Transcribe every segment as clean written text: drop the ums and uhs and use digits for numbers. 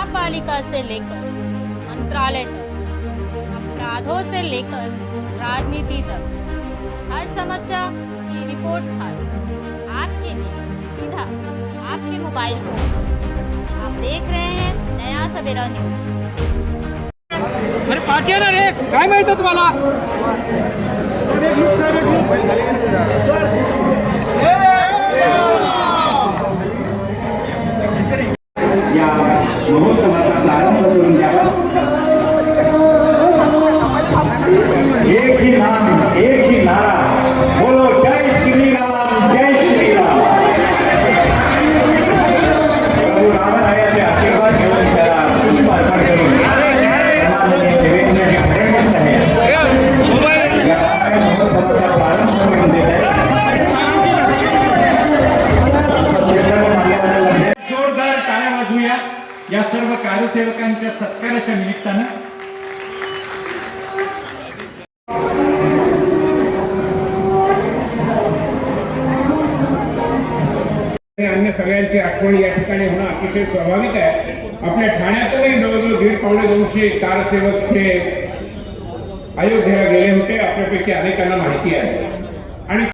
महापालिका से लेकर मंत्रालय तक, अपराधों से लेकर राजनीति तक, हर समस्या की रिपोर्ट कार्ड आपके लिए सीधा आपके मोबाइल फोन। आप देख रहे हैं नया सवेरा न्यूज। अरे पाठी ना रे, काय मिळतं तुम्हाला? या महोत्सवाचा प्रारंभ करून द्यावा। एक ही नाम, एक ही नारा, बोलो जय श्री राम, जय श्री राम। प्रभू रामरायाचे आशीर्वाद घेऊन त्याला पुष्प अर्पण करून देवेंद्र फडणवीस साहेब या महोत्सवाचा प्रारंभ करून देत आहेत। जोरदार टाळ्या वाजवूया या सर्व कार्यसेवकांच्या सत्काराच्या निमित्तानं। अन्य सगळ्यांची आठवण या ठिकाणी होणं अतिशय स्वाभाविक आहे। आपल्या ठाण्यातूनही जवळजवळ 150-200 कारसेवक हे अयोध्येला गेले होते, आपल्यापैकी अनेकांना माहिती आहे। आणि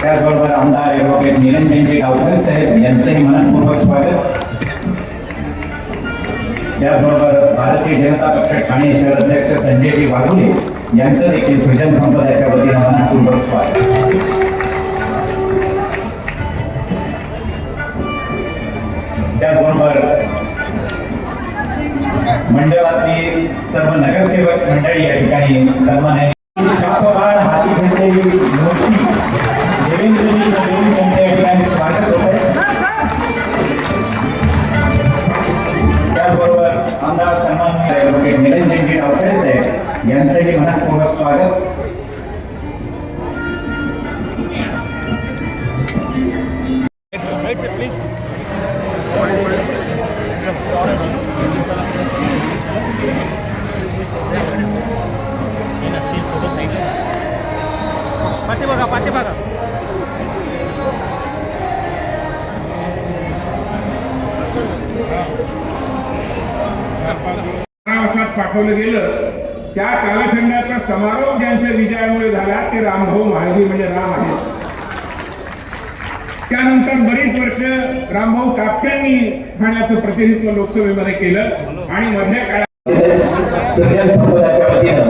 त्याचबरोबर आमदार ॲडव्होकेट निरंजनजी गावकर साहेब यांचंही मनपूर्वक स्वागत। त्याचबरोबर भारतीय जनता पक्ष ठाणे शहर अध्यक्ष संजयजी वाघुले यांचं देखील सृजन संप्रदायाच्या वतीनं मनपूर्वक स्वागत। त्याचबरोबर मंडळातली सर्व नगरसेवक मंडळी या ठिकाणी सन्मानाने शापबाण हाती घेतलेली मूर्ती देवेंद्रजी फडणवीस यांच्या या ठिकाणी स्वागत होत आहे। त्याचबरोबर आमदार सन्माननीय ॲडव्होकेट निरंजनजी गावकर साहेब यांचंही मनपूर्वक स्वागत। पाठी बघा। पाठवलं गेलं त्या कालखंडाचा समारोप ज्यांच्या विजयामुळे झाला ते रामभाऊ म्हाळगी म्हणजे राम आहेत। त्यानंतर बरीच वर्ष रामभाऊ कापसेंनी ठाण्याचं प्रतिनिधित्व लोकसभेमध्ये केलं आणि मधल्या काळात सृजन संप्रदायाच्या वतीनं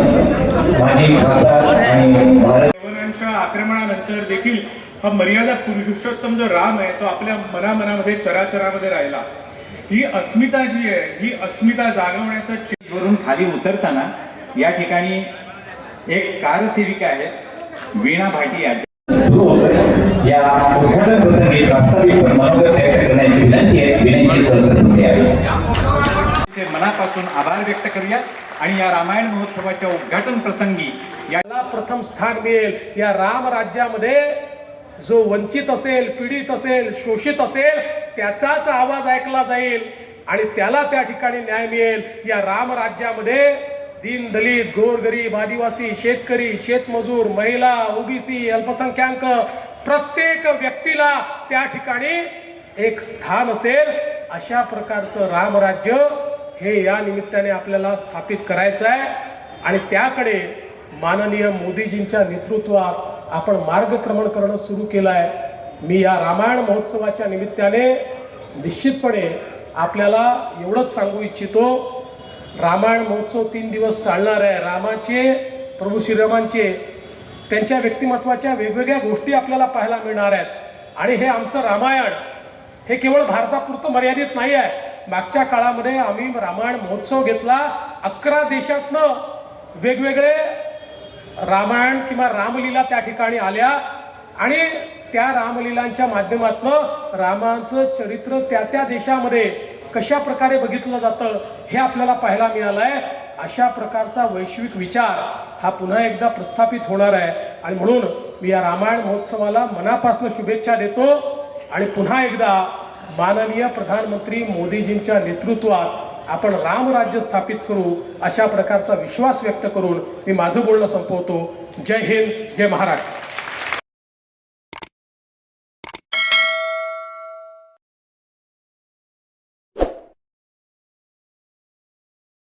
माजी खासदार आणि यवनांच्या आक्रमणानंतर देखील हा मर्यादा पुरुषोत्तम जो राम आहे तो आपल्या मनामध्ये चराचरामध्ये राहिला। ही अस्मिता जी आहे, ही अस्मिता जागवण्याचा वरून खाली उतरताना या ठिकाणी एक कारसेविका आहेत वीणा भाटिया या उद्घाटन प्रसंगी प्रास्ताविक मनोगत व्यक्त करण्याची विनंती आहे। विनंती सहसंमती आहे। मनापासून आभार व्यक्त करूया आणि या रामायण महोत्सवाच्या उद्घाटन प्रसंगी याला प्रथम स्थान मिळेल। या राम राज्यामध्ये जो वंचित असेल, पीडित असेल, शोषित असेल त्याचाच आवाज ऐकला जाईल आणि त्याला त्या ठिकाणी न्याय मिळेल। या राम राज्यामध्ये दीन दलित, गोरगरीब, आदिवासी, शेतकरी, शेतमजूर, महिला, ओबीसी, अल्पसंख्याक प्रत्येक व्यक्तीला त्या ठिकाणी एक स्थान असेल। अशा प्रकारचं रामराज्य हे या निमित्ताने आपल्याला स्थापित करायचं आहे आणि त्याकडे माननीय मोदीजींच्या नेतृत्वात आपण मार्गक्रमण करणं सुरू केलं आहे। मी या रामायण महोत्सवाच्या निमित्ताने निश्चितपणे आपल्याला एवढंच सांगू इच्छितो, रामायण महोत्सव 3 दिवस चालणार आहे। रामाचे, प्रभू श्रीरामांचे, त्यांच्या व्यक्तिमत्वाच्या वेगवेगळ्या गोष्टी आपल्याला पाहायला मिळणार आहेत आणि हे आमचं रामायण हे केवळ भारतापुरतं मर्यादित नाही आहे। मागच्या काळामध्ये आम्ही रामायण महोत्सव घेतला, 11 देशातनं वेगवेगळे रामायण किंवा रामलीला त्या ठिकाणी आल्या आणि त्या रामलीलांच्या माध्यमातून रामाचं चरित्र त्या देशामध्ये कशा प्रकारे बघितलं जातं हे आपल्याला पाहायला मिळालं आहे। अशा प्रकारचा वैश्विक विचार हा पुन्हा एकदा प्रस्थापित होणार आहे आणि म्हणून मी या रामायण महोत्सवाला मनापासून शुभेच्छा देतो आणि पुन्हा एकदा माननीय प्रधानमंत्री मोदीजींच्या नेतृत्वात आपण रामराज्य स्थापित करू अशा प्रकारचा विश्वास व्यक्त करून मी माझं बोलणं संपवतो। जय हिंद, जय महाराष्ट्र।